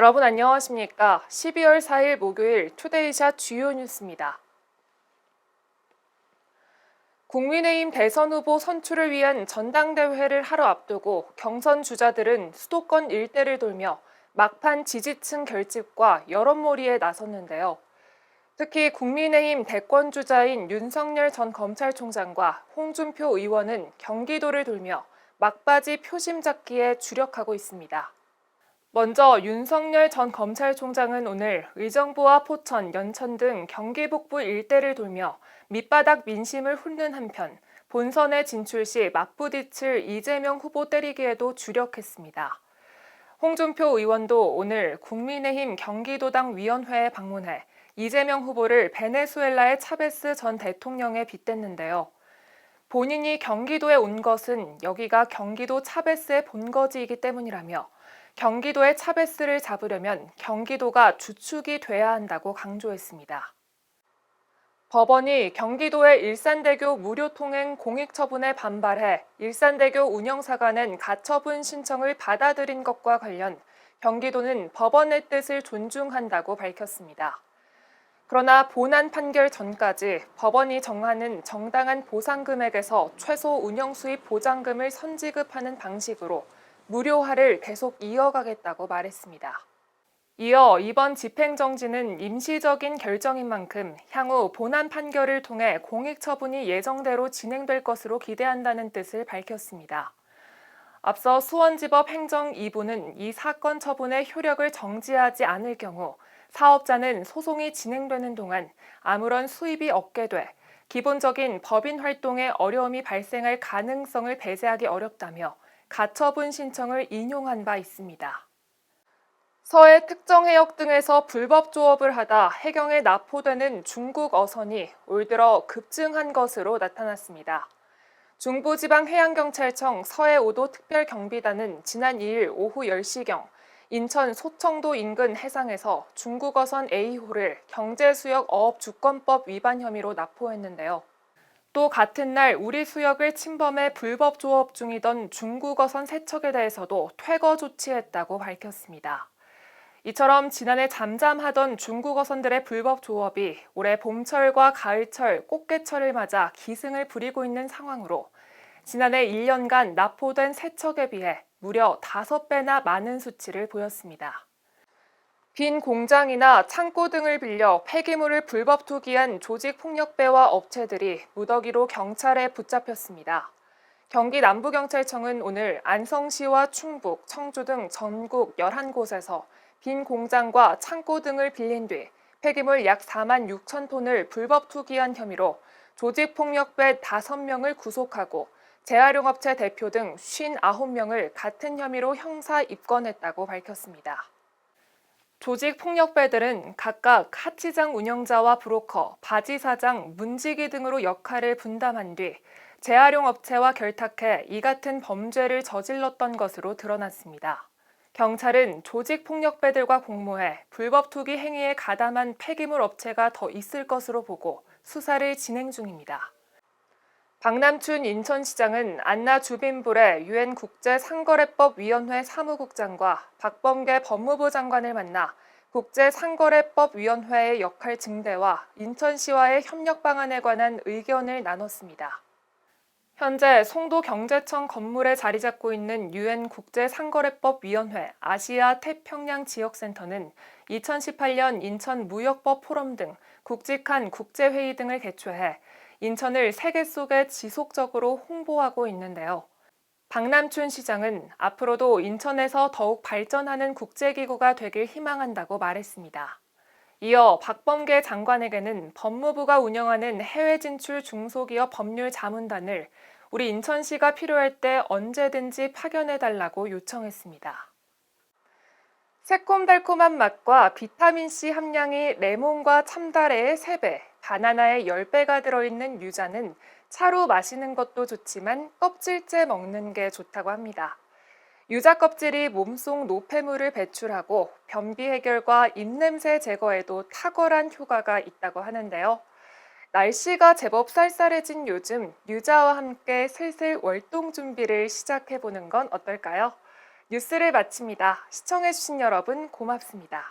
여러분 안녕하십니까? 12월 4일 목요일 투데이샷 주요 뉴스입니다. 국민의힘 대선 후보 선출을 위한 전당대회를 하루 앞두고 경선 주자들은 수도권 일대를 돌며 막판 지지층 결집과 여론몰이에 나섰는데요. 특히 국민의힘 대권 주자인 윤석열 전 검찰총장과 홍준표 의원은 경기도를 돌며 막바지 표심 잡기에 주력하고 있습니다. 먼저 윤석열 전 검찰총장은 오늘 의정부와 포천, 연천 등 경기 북부 일대를 돌며 밑바닥 민심을 훑는 한편 본선에 진출 시 맞부딪힐 이재명 후보 때리기에도 주력했습니다. 홍준표 의원도 오늘 국민의힘 경기도당 위원회에 방문해 이재명 후보를 베네수엘라의 차베스 전 대통령에 빗댔는데요. 본인이 경기도에 온 것은 여기가 경기도 차베스의 본거지이기 때문이라며 경기도의 차베스를 잡으려면 경기도가 주축이 돼야 한다고 강조했습니다. 법원이 경기도의 일산대교 무료 통행 공익 처분에 반발해 일산대교 운영사가 낸 가처분 신청을 받아들인 것과 관련 경기도는 법원의 뜻을 존중한다고 밝혔습니다. 그러나 본안 판결 전까지 법원이 정하는 정당한 보상 금액에서 최소 운영 수입 보장금을 선지급하는 방식으로 무료화를 계속 이어가겠다고 말했습니다. 이어 이번 집행정지는 임시적인 결정인 만큼 향후 본안 판결을 통해 공익처분이 예정대로 진행될 것으로 기대한다는 뜻을 밝혔습니다. 앞서 수원지법 행정 2부는 이 사건 처분의 효력을 정지하지 않을 경우 사업자는 소송이 진행되는 동안 아무런 수입이 없게 돼 기본적인 법인 활동에 어려움이 발생할 가능성을 배제하기 어렵다며 가처분 신청을 인용한 바 있습니다. 서해 특정 해역 등에서 불법 조업을 하다 해경에 납포되는 중국 어선이 올 들어 급증한 것으로 나타났습니다. 중부지방해양경찰청 서해 5도 특별경비단은 지난 2일 오후 10시경 인천 소청도 인근 해상에서 중국 어선 A호를 경제수역어업주권법 위반 혐의로 납포했는데요. 또 같은 날 우리 수역을 침범해 불법 조업 중이던 중국 어선 3척에 대해서도 퇴거 조치했다고 밝혔습니다. 이처럼 지난해 잠잠하던 중국 어선들의 불법 조업이 올해 봄철과 가을철, 꽃게철을 맞아 기승을 부리고 있는 상황으로 지난해 1년간 납포된 3척에 비해 무려 5배나 많은 수치를 보였습니다. 빈 공장이나 창고 등을 빌려 폐기물을 불법 투기한 조직폭력배와 업체들이 무더기로 경찰에 붙잡혔습니다. 경기 남부경찰청은 오늘 안성시와 충북, 청주 등 전국 11곳에서 빈 공장과 창고 등을 빌린 뒤 폐기물 약 4만 6천 톤을 불법 투기한 혐의로 조직폭력배 5명을 구속하고 재활용업체 대표 등 59명을 같은 혐의로 형사 입건했다고 밝혔습니다. 조직폭력배들은 각각 하치장 운영자와 브로커, 바지 사장, 문지기 등으로 역할을 분담한 뒤 재활용업체와 결탁해 이 같은 범죄를 저질렀던 것으로 드러났습니다. 경찰은 조직폭력배들과 공모해 불법 투기 행위에 가담한 폐기물 업체가 더 있을 것으로 보고 수사를 진행 중입니다. 박남춘 인천시장은 안나 주빈불의 유엔 국제상거래법위원회 사무국장과 박범계 법무부 장관을 만나 국제상거래법위원회의 역할 증대와 인천시와의 협력 방안에 관한 의견을 나눴습니다. 현재 송도경제청 건물에 자리 잡고 있는 유엔 국제상거래법위원회 아시아 태평양 지역센터는 2018년 인천 무역법 포럼 등 굵직한 국제회의 등을 개최해 인천을 세계 속에 지속적으로 홍보하고 있는데요. 박남춘 시장은 앞으로도 인천에서 더욱 발전하는 국제기구가 되길 희망한다고 말했습니다. 이어 박범계 장관에게는 법무부가 운영하는 해외 진출 중소기업 법률 자문단을 우리 인천시가 필요할 때 언제든지 파견해달라고 요청했습니다. 새콤달콤한 맛과 비타민C 함량이 레몬과 참다래의 3배, 바나나의 10배가 들어있는 유자는 차로 마시는 것도 좋지만 껍질째 먹는 게 좋다고 합니다. 유자 껍질이 몸속 노폐물을 배출하고 변비 해결과 입냄새 제거에도 탁월한 효과가 있다고 하는데요. 날씨가 제법 쌀쌀해진 요즘 유자와 함께 슬슬 월동 준비를 시작해보는 건 어떨까요? 뉴스를 마칩니다. 시청해주신 여러분 고맙습니다.